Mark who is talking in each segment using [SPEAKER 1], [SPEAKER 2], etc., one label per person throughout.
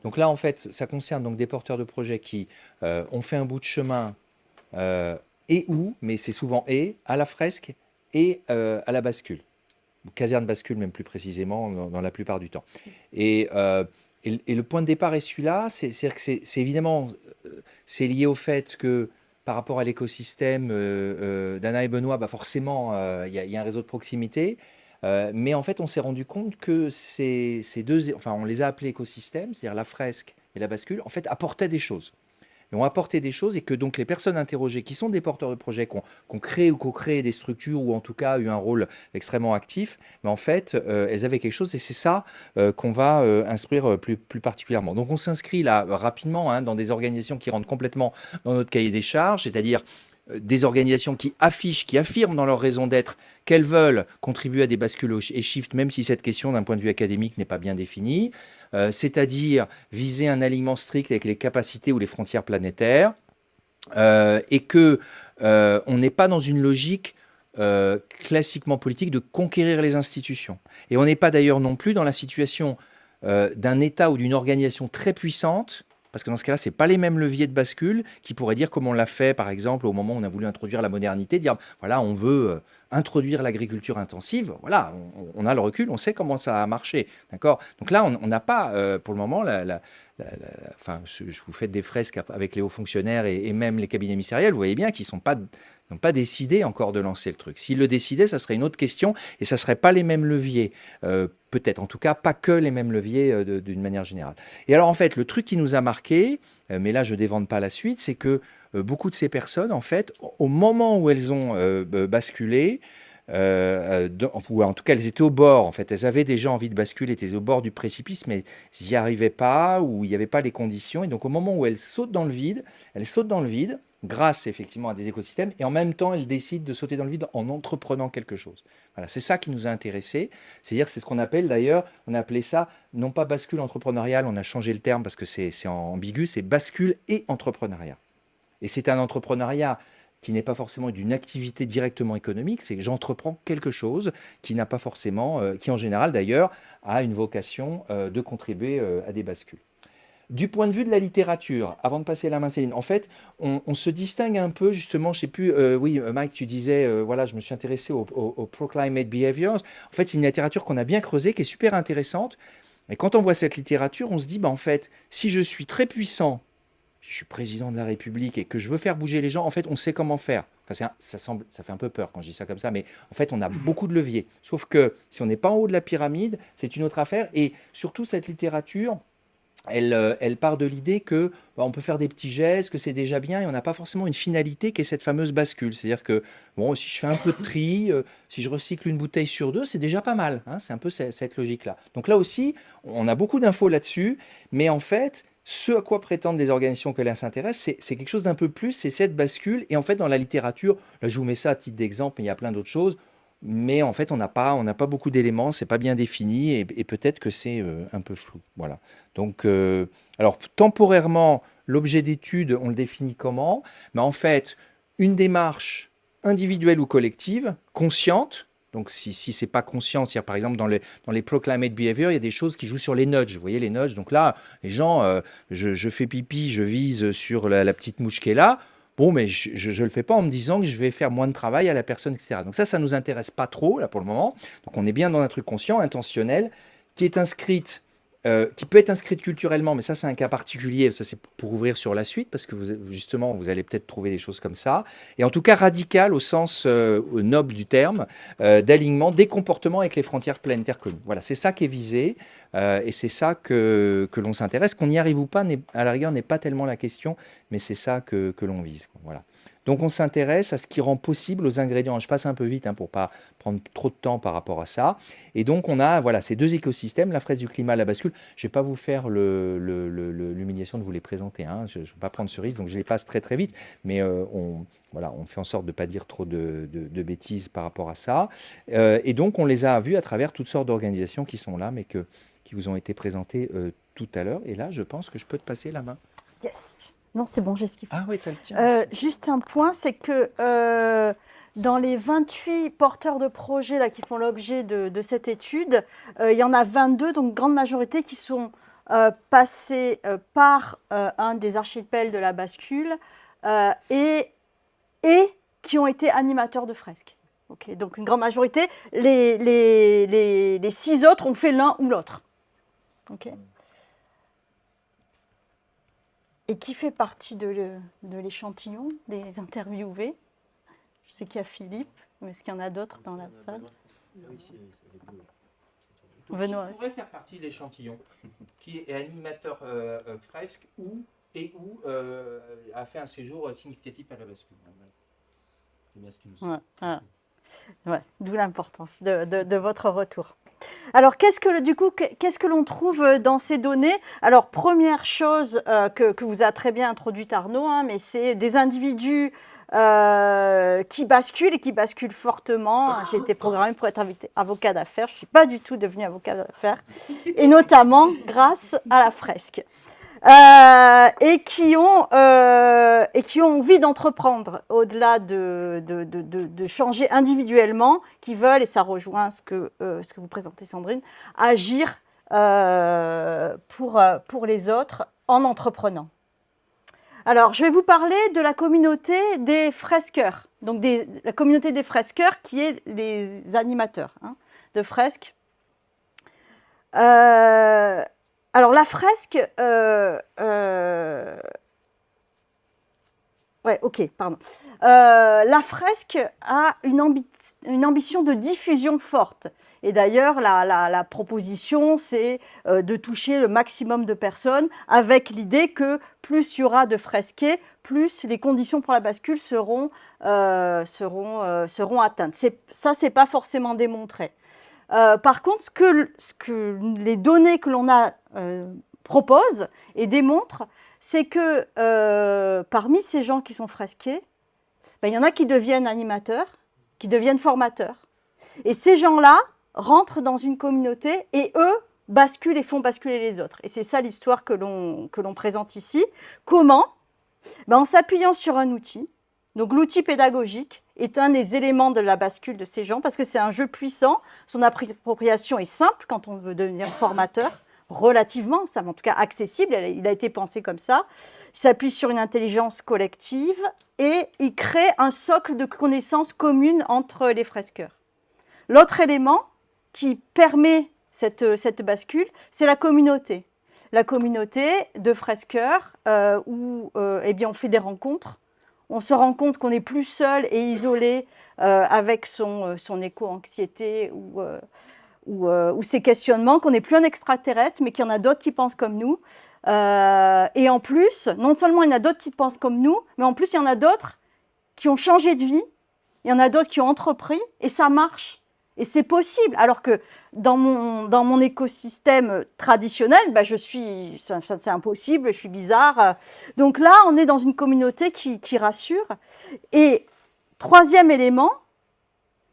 [SPEAKER 1] Donc là, en fait, ça concerne donc des porteurs de projets qui ont fait un bout de chemin et ou, mais c'est souvent et, à la fresque et à la bascule. Caserne bascule même plus précisément dans la plupart du temps. Et, euh, et le point de départ est celui-là, c'est-à-dire que c'est évidemment, c'est lié au fait que par rapport à l'écosystème d'Anna et Benoît, bah forcément, il y a un réseau de proximité. Mais en fait, on s'est rendu compte que ces deux, enfin, on les a appelés écosystèmes, c'est-à-dire la fresque et la bascule, en fait, apportaient des choses et ont apporté des choses et que donc les personnes interrogées qui sont des porteurs de projets, qui ont créé ou co-créé des structures ou en tout cas eu un rôle extrêmement actif, mais en fait, elles avaient quelque chose et c'est ça qu'on va instruire plus particulièrement. Donc on s'inscrit là rapidement hein, dans des organisations qui rentrent complètement dans notre cahier des charges, c'est-à-dire des organisations qui affichent, qui affirment dans leur raison d'être qu'elles veulent contribuer à des bascules et shifts, même si cette question d'un point de vue académique n'est pas bien définie, c'est-à-dire viser un alignement strict avec les capacités ou les frontières planétaires, et que on n'est pas dans une logique classiquement politique de conquérir les institutions. Et on n'est pas d'ailleurs non plus dans la situation d'un État ou d'une organisation très puissante, parce que dans ce cas-là, ce n'est pas les mêmes leviers de bascule qui pourraient dire, comme on l'a fait par exemple au moment où on a voulu introduire la modernité, dire voilà, on veut introduire l'agriculture intensive, voilà, on a le recul, on sait comment ça a marché, d'accord. Donc là, on n'a pas pour le moment enfin, je vous fais des fresques avec les hauts fonctionnaires et même les cabinets ministériels, vous voyez bien qu'ils n'ont pas décidé encore de lancer le truc. S'ils le décidaient, ça serait une autre question et ça ne serait pas les mêmes leviers. Peut-être, en tout cas, pas que les mêmes leviers d'une manière générale. Et alors, en fait, le truc qui nous a marqué, mais là, je ne dévente pas la suite, c'est que beaucoup de ces personnes, en fait, au moment où elles ont basculé, ou en tout cas, elles étaient au bord, en fait. Elles avaient déjà envie de basculer, elles étaient au bord du précipice, mais elles n'y arrivaient pas, ou il n'y avait pas les conditions. Et donc, au moment où elles sautent dans le vide, grâce effectivement à des écosystèmes, et en même temps, elles décident de sauter dans le vide en entreprenant quelque chose. Voilà, c'est ça qui nous a intéressés. C'est-à-dire, c'est ce qu'on appelle d'ailleurs, on a appelé ça, non pas bascule entrepreneuriale, on a changé le terme parce que c'est ambigu, c'est bascule et entrepreneuriat. Et c'est un entrepreneuriat qui n'est pas forcément d'une activité directement économique, c'est que j'entreprends quelque chose qui n'a pas forcément, qui en général d'ailleurs a une vocation de contribuer à des bascules. Du point de vue de la littérature, avant de passer la main, Céline, en fait, on se distingue un peu, justement, je sais plus, oui, Mike, tu disais, voilà, je me suis intéressé au Proclimate Behaviors. En fait, c'est une littérature qu'on a bien creusée, qui est super intéressante. Et quand on voit cette littérature, on se dit, bah, en fait, si je suis très puissant, je suis président de la République et que je veux faire bouger les gens, en fait, on sait comment faire. Enfin, ça fait un peu peur quand je dis ça comme ça, mais en fait, on a beaucoup de leviers. Sauf que si on n'est pas en haut de la pyramide, c'est une autre affaire. Et surtout, cette littérature, elle part de l'idée que bah, on peut faire des petits gestes, que c'est déjà bien, et on n'a pas forcément une finalité qui est cette fameuse bascule. C'est-à-dire que bon, si je fais un peu de tri, si je recycle une bouteille sur deux, c'est déjà pas mal. Hein, c'est un peu cette logique-là. Donc là aussi, on a beaucoup d'infos là-dessus, mais en fait, ce à quoi prétendent les organisations que l'on s'intéresse, c'est quelque chose d'un peu plus, c'est cette bascule. Et en fait, dans la littérature, là je vous mets ça à titre d'exemple, mais il y a plein d'autres choses. Mais en fait, on n'a pas beaucoup d'éléments, c'est pas bien défini et peut-être que c'est un peu flou. Voilà. Donc, alors temporairement, l'objet d'étude, on le définit comment? Mais en fait, une démarche individuelle ou collective, consciente. Donc, si c'est pas conscient, c'est-à-dire par exemple dans les proclimate behavior, il y a des choses qui jouent sur les nudges. Vous voyez les nudges. Donc là, les gens, je fais pipi, je vise sur la petite mouche qui est là. Bon, mais je ne le fais pas en me disant que je vais faire moins de travail à la personne, etc. Donc ça ne nous intéresse pas trop, là, pour le moment. Donc on est bien dans un truc conscient, intentionnel, qui est inscrite, qui peut être inscrite culturellement, mais ça, c'est un cas particulier. Ça, c'est pour ouvrir sur la suite, parce que justement, vous allez peut-être trouver des choses comme ça. Et en tout cas, radical au sens noble du terme, d'alignement des comportements avec les frontières planétaires connues. Voilà, c'est ça qui est visé. Et c'est ça que l'on s'intéresse. Qu'on y arrive ou pas, à la rigueur, n'est pas tellement la question, mais c'est ça que l'on vise. Voilà. Donc on s'intéresse à ce qui rend possible aux ingrédients. Je passe un peu vite hein, pour ne pas prendre trop de temps par rapport à ça. Et donc on a voilà, ces deux écosystèmes, la fraise du climat, la bascule. Je ne vais pas vous faire l'humiliation de vous les présenter. Hein. Je ne vais pas prendre ce risque, donc je les passe très très vite. Mais voilà, on fait en sorte de ne pas dire trop de bêtises par rapport à ça. Et donc on les a vus à travers toutes sortes d'organisations qui sont là, mais qui vous ont été présentées tout à l'heure. Et là, je pense que je peux te passer la main.
[SPEAKER 2] Yes. Non, c'est bon, j'ai ce qu'il faut.
[SPEAKER 1] Ah oui, tu as le tien.
[SPEAKER 2] Juste un point, c'est que dans les 28 porteurs de projets là, qui font l'objet de cette étude, il y en a 22, donc grande majorité, qui sont passés par un des archipels de la bascule et qui ont été animateurs de fresques. Okay, donc une grande majorité, les 6 autres ont fait l'un ou l'autre. Okay. Et qui fait partie de l'échantillon des interviewés? Je sais qu'il y a Philippe, mais est-ce qu'il y en a d'autres dans la salle?
[SPEAKER 1] Benoît qui pourrait faire partie de l'échantillon, qui est animateur fresque ou a fait un séjour significatif à la bascule. C'est bien ce qui nous
[SPEAKER 2] ouais, d'où l'importance de votre retour. Alors, qu'est-ce que l'on trouve dans ces données? Alors, première chose que vous a très bien introduite Arnaud, hein, mais c'est des individus qui basculent et qui basculent fortement. J'ai été programmée pour être avocat d'affaires, je ne suis pas du tout devenue avocat d'affaires, et notamment grâce à la fresque. Et qui ont envie d'entreprendre au-delà de changer individuellement, qui veulent, et ça rejoint ce que vous présentez Sandrine, agir pour les autres en entreprenant. Alors, je vais vous parler de la communauté des fresqueurs, donc la communauté des fresqueurs qui est les animateurs de fresques. Alors, la fresque, la fresque a une ambition de diffusion forte. Et d'ailleurs, la proposition, c'est de toucher le maximum de personnes avec l'idée que plus il y aura de fresqués, plus les conditions pour la bascule seront atteintes. Ça, ce n'est pas forcément démontré. Par contre, ce que les données que l'on a proposent et démontrent, c'est que parmi ces gens qui sont fresqués, il y en a qui deviennent animateurs, qui deviennent formateurs. Et ces gens-là rentrent dans une communauté et eux basculent et font basculer les autres. Et c'est ça l'histoire que l'on présente ici. Comment? En s'appuyant sur un outil. Donc l'outil pédagogique est un des éléments de la bascule de ces gens parce que c'est un jeu puissant. Son appropriation est simple quand on veut devenir formateur, relativement, ça, en tout cas accessible, il a été pensé comme ça. Il s'appuie sur une intelligence collective et il crée un socle de connaissances communes entre les fresqueurs. L'autre élément qui permet cette bascule, c'est la communauté. La communauté de fresqueurs où on fait des rencontres. On se rend compte qu'on n'est plus seul et isolé avec son éco-anxiété ou ses questionnements, qu'on n'est plus un extraterrestre, mais qu'il y en a d'autres qui pensent comme nous. Et en plus, non seulement il y en a d'autres qui pensent comme nous, mais en plus il y en a d'autres qui ont changé de vie, il y en a d'autres qui ont entrepris, et ça marche. Et c'est possible, alors que dans mon écosystème traditionnel, c'est impossible, je suis bizarre. Donc là, on est dans une communauté qui rassure. Et troisième élément,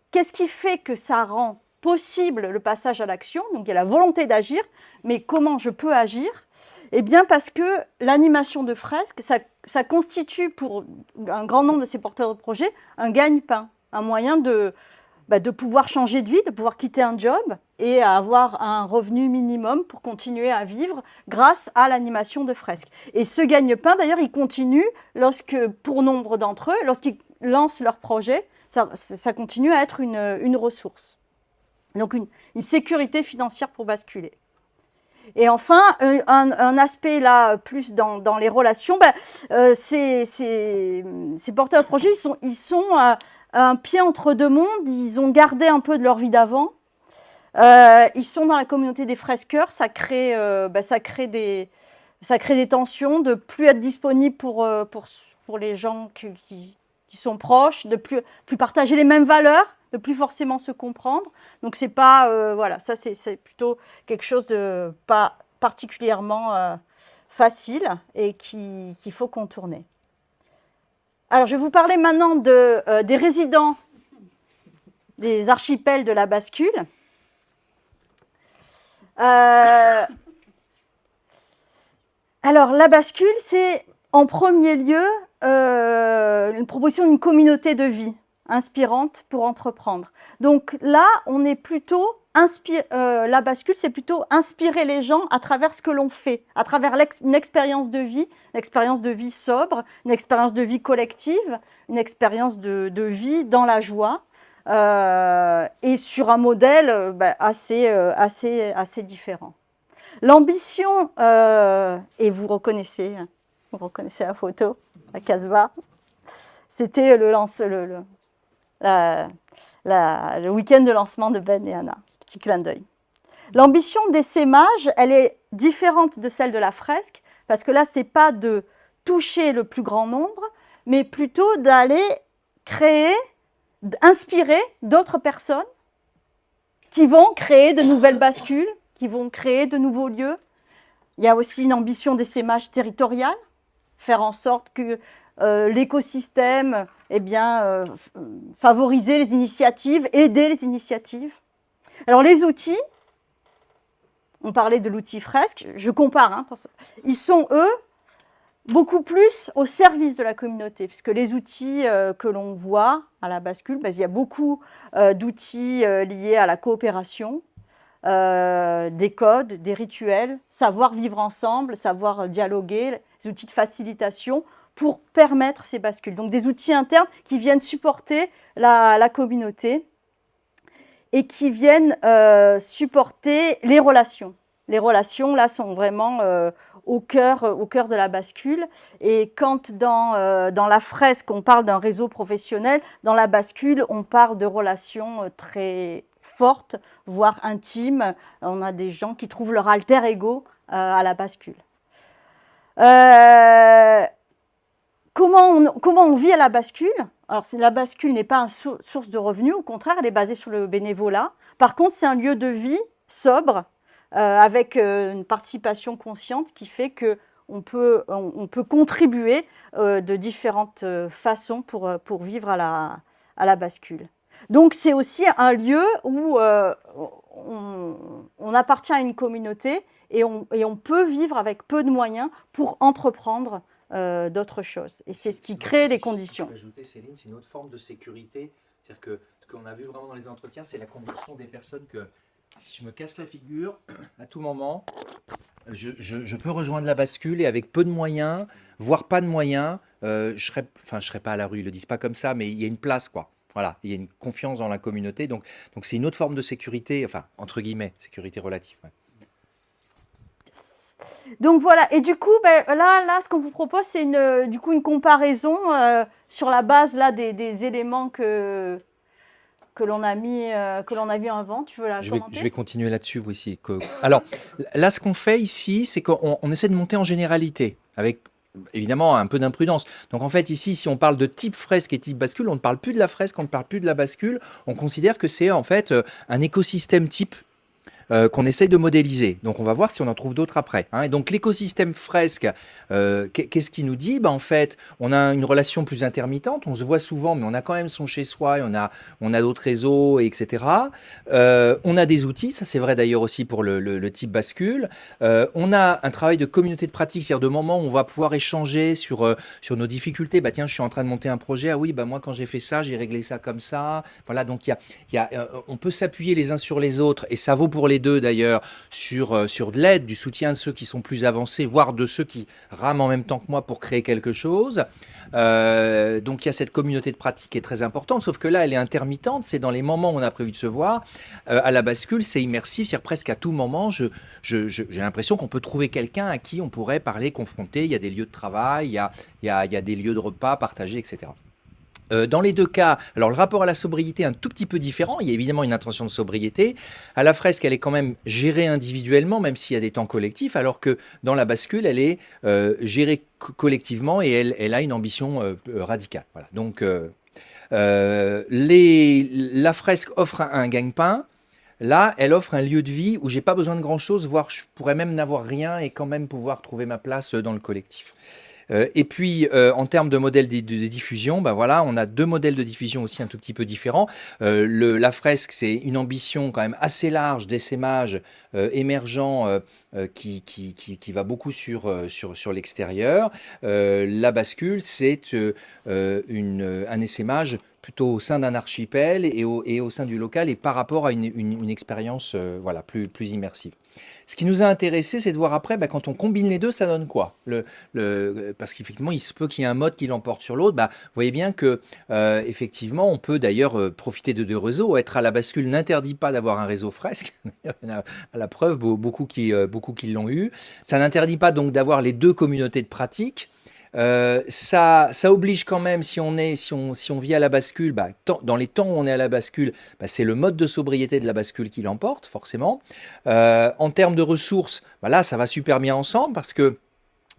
[SPEAKER 2] qu'est-ce qui fait que ça rend possible le passage à l'action? Donc il y a la volonté d'agir, mais comment je peux agir? Eh bien parce que l'animation de fresques, ça constitue pour un grand nombre de ces porteurs de projets un gagne-pain, un moyen de pouvoir changer de vie, de pouvoir quitter un job et avoir un revenu minimum pour continuer à vivre grâce à l'animation de fresques. Et ce gagne-pain, d'ailleurs, il continue pour nombre d'entre eux, lorsqu'ils lancent leur projet, ça continue à être une ressource. Donc une sécurité financière pour basculer. Et enfin, un aspect là, plus dans les relations, ces porteurs de projets, ils sont un pied entre deux mondes, ils ont gardé un peu de leur vie d'avant. Ils sont dans la communauté des fresqueurs, ça crée des tensions, de plus être disponible pour les gens qui sont proches, de plus partager les mêmes valeurs, de plus forcément se comprendre. Donc c'est pas ça c'est plutôt quelque chose de pas particulièrement facile et qu'il faut contourner. Alors, je vais vous parler maintenant des résidents des archipels de la bascule. Alors, la bascule, c'est en premier lieu une proposition d'une communauté de vie inspirante pour entreprendre. Donc là, on est plutôt la bascule, c'est plutôt inspirer les gens à travers ce que l'on fait, à travers une expérience de vie sobre, une expérience de vie collective, une expérience de vie dans la joie, et sur un modèle assez différent. L'ambition, et vous reconnaissez la photo, la Casbah, c'était le week-end de lancement de Ben et Anna. Petit clin d'œil. L'ambition d'essaimage, elle est différente de celle de la fresque, parce que là, ce n'est pas de toucher le plus grand nombre, mais plutôt d'aller créer, d'inspirer d'autres personnes qui vont créer de nouvelles bascules, qui vont créer de nouveaux lieux. Il y a aussi une ambition d'essaimage territorial, faire en sorte que l'écosystème, favoriser les initiatives, aider les initiatives. Alors les outils, on parlait de l'outil fresque, je compare, ils sont eux beaucoup plus au service de la communauté, puisque les outils que l'on voit à la bascule, il y a beaucoup d'outils liés à la coopération, des codes, des rituels, savoir vivre ensemble, savoir dialoguer, des outils de facilitation pour permettre ces bascules. Donc des outils internes qui viennent supporter la communauté et qui viennent supporter les relations. Les relations, là, sont vraiment au cœur de la bascule. Et quand dans la fresque, on parle d'un réseau professionnel, dans la bascule, on parle de relations très fortes, voire intimes. On a des gens qui trouvent leur alter ego à la bascule. Comment on vit à la bascule? Alors, la bascule n'est pas une source de revenus, au contraire, elle est basée sur le bénévolat. Par contre, c'est un lieu de vie sobre, avec une participation consciente qui fait qu'on peut contribuer de différentes façons pour vivre à la bascule. Donc, c'est aussi un lieu où on appartient à une communauté et on peut vivre avec peu de moyens pour entreprendre d'autres choses. Et c'est ce qui crée les conditions.
[SPEAKER 1] Je peux ajouter, Céline, c'est une autre forme de sécurité. C'est-à-dire que ce qu'on a vu vraiment dans les entretiens, c'est la conviction des personnes que si je me casse la figure, à tout moment, je peux rejoindre la bascule et avec peu de moyens, voire pas de moyens, je serais pas à la rue, ils le disent pas comme ça, mais il y a une place, quoi. Voilà, il y a une confiance dans la communauté. Donc c'est une autre forme de sécurité, enfin, entre guillemets, sécurité relative. Ouais.
[SPEAKER 2] Donc voilà, et du coup, là, ce qu'on vous propose, c'est une comparaison sur la base là, des éléments que l'on a mis en avant. Tu veux la commenter ?
[SPEAKER 1] Je vais continuer là-dessus aussi. Alors, là, ce qu'on fait ici, c'est qu'on essaie de monter en généralité, avec évidemment un peu d'imprudence. Donc en fait, ici, si on parle de type fresque et type bascule, on ne parle plus de la fresque, on ne parle plus de la bascule, on considère que c'est en fait un écosystème type qu'on essaye de modéliser. Donc on va voir si on en trouve d'autres après. Hein. Et donc l'écosystème fresque, qu'est-ce qu'il nous dit? En fait, on a une relation plus intermittente, on se voit souvent, mais on a quand même son chez-soi, et on a d'autres réseaux, etc. On a des outils, ça c'est vrai d'ailleurs aussi pour le type bascule. On a un travail de communauté de pratique, c'est-à-dire de moments où on va pouvoir échanger sur nos difficultés. Bah tiens, je suis en train de monter un projet, ah oui, bah moi quand j'ai fait ça, j'ai réglé ça comme ça. Voilà, donc on peut s'appuyer les uns sur les autres, et ça vaut pour les deux d'ailleurs, sur de l'aide, du soutien de ceux qui sont plus avancés, voire de ceux qui rament en même temps que moi pour créer quelque chose. Donc il y a cette communauté de pratique qui est très importante, sauf que là elle est intermittente, c'est dans les moments où on a prévu de se voir. À la bascule, c'est immersif, c'est-à-dire presque à tout moment, j'ai l'impression qu'on peut trouver quelqu'un à qui on pourrait parler, confronter. Il y a des lieux de travail, il y a des lieux de repas partagés, etc. Dans les deux cas, alors le rapport à la sobriété est un tout petit peu différent. Il y a évidemment une intention de sobriété. À la fresque, elle est quand même gérée individuellement, même s'il y a des temps collectifs, alors que dans la bascule, elle est gérée collectivement et elle a une ambition radicale. Voilà. Donc, la fresque offre un gagne-pain. Là, elle offre un lieu de vie où j'ai pas besoin de grand-chose, voire je pourrais même n'avoir rien et quand même pouvoir trouver ma place dans le collectif. Et puis, en termes de modèles de diffusion, voilà, on a deux modèles de diffusion aussi un tout petit peu différents. La fresque, c'est une ambition quand même assez large d'essaimage émergent qui va beaucoup sur l'extérieur. La bascule, c'est un essaimage plutôt au sein d'un archipel et au sein du local et par rapport à une expérience voilà, plus immersive. Ce qui nous a intéressé, c'est de voir après, bah, quand on combine les deux, ça donne quoi? Parce qu'effectivement, il se peut qu'il y ait un mode qui l'emporte sur l'autre. Bah, vous voyez bien que effectivement, on peut d'ailleurs profiter de deux réseaux. Être à la bascule n'interdit pas d'avoir un réseau fresque. Il y en a à la preuve, beaucoup qui l'ont eu. Ça n'interdit pas donc d'avoir les deux communautés de pratique. Ça oblige quand même, si on vit à la bascule, bah, dans les temps où on est à la bascule, bah, c'est le mode de sobriété de la bascule qui l'emporte, forcément. En termes de ressources, bah, là, ça va super bien ensemble parce que,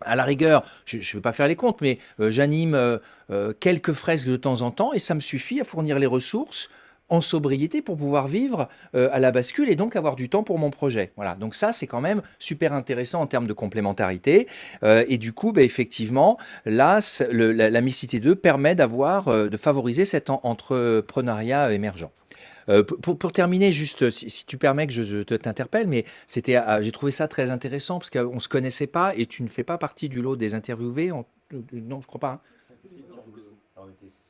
[SPEAKER 1] à la rigueur, je ne vais pas faire les comptes, mais j'anime quelques fresques de temps en temps et ça me suffit à fournir les ressources en sobriété pour pouvoir vivre à la bascule et donc avoir du temps pour mon projet. Voilà, donc ça c'est quand même super intéressant en termes de complémentarité et du coup, bah, effectivement, là, la Mixité 2 permet de favoriser cet entrepreneuriat émergent. Pour terminer, juste, si tu permets que je t'interpelle, mais j'ai trouvé ça très intéressant parce qu'on ne se connaissait pas et tu ne fais pas partie du lot des interviewés. Non, je crois pas, hein.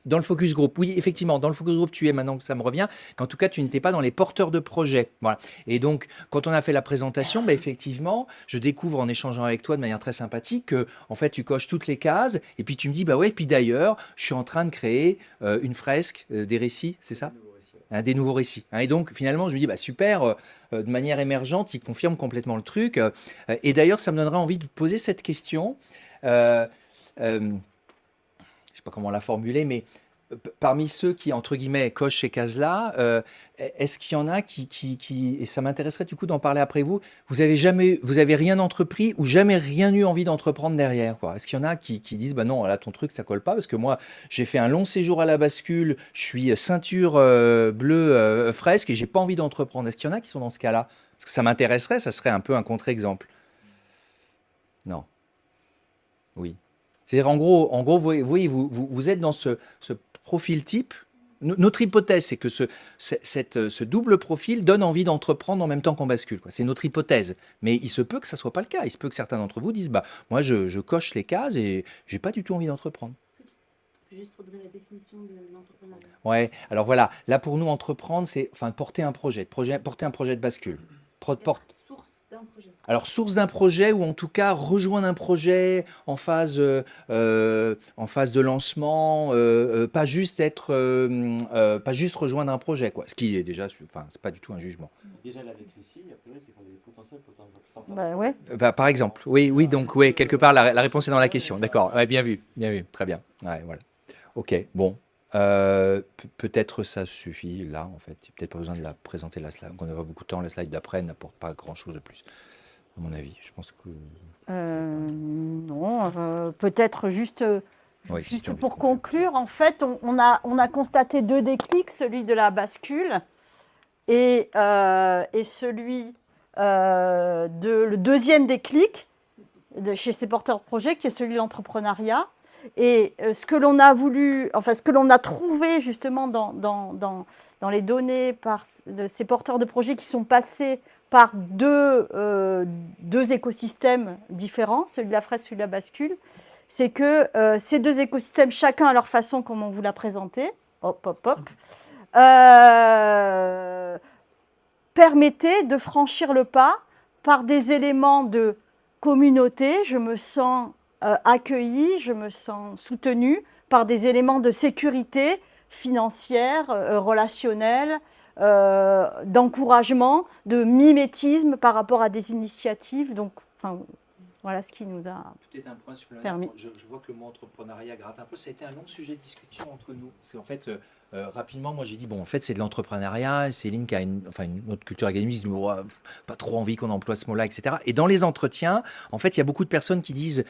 [SPEAKER 1] Dans le focus group, oui, effectivement, dans le focus group, tu es maintenant que ça me revient. En tout cas, tu n'étais pas dans les porteurs de projets. Voilà. Et donc, quand on a fait la présentation, bah, effectivement, je découvre en échangeant avec toi de manière très sympathique que, en fait, tu coches toutes les cases. Et puis, tu me dis, bah ouais, puis d'ailleurs, je suis en train de créer une fresque des récits, c'est ça? Des nouveaux récits. Hein. Et donc, finalement, je me dis, bah, super, de manière émergente, il confirme complètement le truc. Et d'ailleurs, ça me donnera envie de poser cette question. Euh, euh, je sais pas comment la formuler, mais parmi ceux qui, entre guillemets, cochent ces cases-là, est-ce qu'il y en a et ça m'intéresserait du coup d'en parler après vous avez rien entrepris ou jamais rien eu envie d'entreprendre derrière, quoi. Est-ce qu'il y en a qui disent, bah non, là, ton truc, ça colle pas, parce que moi, j'ai fait un long séjour à la bascule, je suis ceinture bleue fresque et j'ai pas envie d'entreprendre. Est-ce qu'il y en a qui sont dans ce cas-là? Parce que ça m'intéresserait, ça serait un peu un contre-exemple. Non. Oui. C'est-à-dire, en gros, vous êtes dans ce profil type. Notre hypothèse, c'est que ce double profil donne envie d'entreprendre en même temps qu'on bascule, quoi. C'est notre hypothèse. Mais il se peut que ça ne soit pas le cas. Il se peut que certains d'entre vous disent, bah, moi, je coche les cases et j'ai pas du tout envie d'entreprendre.
[SPEAKER 3] Juste redonner la définition de l'entrepreneuriat.
[SPEAKER 1] Ouais, alors voilà, là pour nous, entreprendre, c'est enfin, porter un porter un projet de bascule.
[SPEAKER 3] Source d'un projet.
[SPEAKER 1] Alors, source d'un projet ou en tout cas rejoindre un projet en phase de lancement, pas juste pas juste rejoindre un projet, quoi. Ce qui est déjà, enfin, c'est pas du tout un jugement.
[SPEAKER 4] Déjà, la ici, après, c'est qu'on a des potentiels potentiels.
[SPEAKER 2] Bah ouais.
[SPEAKER 1] Bah, par exemple, oui, donc oui, quelque part la réponse est dans la question. D'accord, ouais, bien vu, très bien. Ouais, voilà. Ok, bon. Peut-être ça suffit là, en fait. Il n'y a peut-être pas besoin de la présenter la slide. On n'a pas beaucoup de temps. La slide d'après n'apporte pas grand-chose de plus, à mon avis. Je pense que.
[SPEAKER 2] Non, peut-être juste,
[SPEAKER 1] Ouais, si tu as envie de
[SPEAKER 2] pour
[SPEAKER 1] conclure.
[SPEAKER 2] conclure, en fait, on a constaté deux déclics, celui de la bascule et celui le deuxième déclic chez ces porteurs de projets, qui est celui de l'entrepreneuriat. Et ce que l'on a voulu, enfin ce que l'on a trouvé justement dans les données de ces porteurs de projets qui sont passés par deux écosystèmes différents, celui de la fresque, celui de la bascule, c'est que ces deux écosystèmes, chacun à leur façon, comme on vous l'a présenté, permettaient de franchir le pas par des éléments de communauté. Je me sens accueillie, je me sens soutenue par des éléments de sécurité financière, relationnelle, d'encouragement, de mimétisme par rapport à des initiatives. Donc, enfin, voilà ce qui nous a
[SPEAKER 1] Peut-être un point supplémentaire.
[SPEAKER 2] permis.
[SPEAKER 1] Je vois que le mot entrepreneuriat gratte un peu. Ça a été un long sujet de discussion entre nous. C'est en fait, rapidement, moi j'ai dit, bon, en fait, c'est de l'entrepreneuriat. Céline qui a une autre culture académique, dit, oh, pas trop envie qu'on emploie ce mot-là, etc. Et dans les entretiens, en fait, il y a beaucoup de personnes qui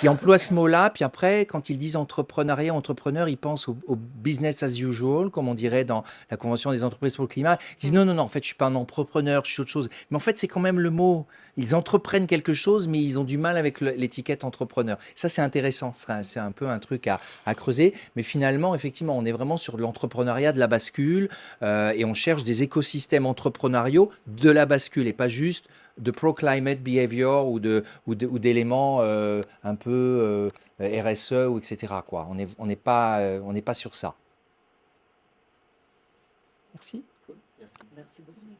[SPEAKER 1] emploient ce mot-là. Puis après, quand ils disent entrepreneuriat, entrepreneur, ils pensent au business as usual, comme on dirait dans la Convention des entreprises pour le climat. Ils disent, non, en fait, je suis pas un entrepreneur, je suis autre chose. Mais en fait, c'est quand même le mot. Ils entreprennent quelque chose, mais ils ont du mal avec l'étiquette entrepreneur. Ça, c'est intéressant. C'est un peu un truc à creuser. Mais finalement, effectivement, on est vraiment sur de l'entrepreneuriat, de la bascule, et on cherche des écosystèmes entrepreneuriaux de la bascule et pas juste de pro-climate behavior ou d'éléments un peu RSE ou etc., quoi. On n'est pas sur ça. Merci.
[SPEAKER 4] Merci.
[SPEAKER 5] Merci beaucoup.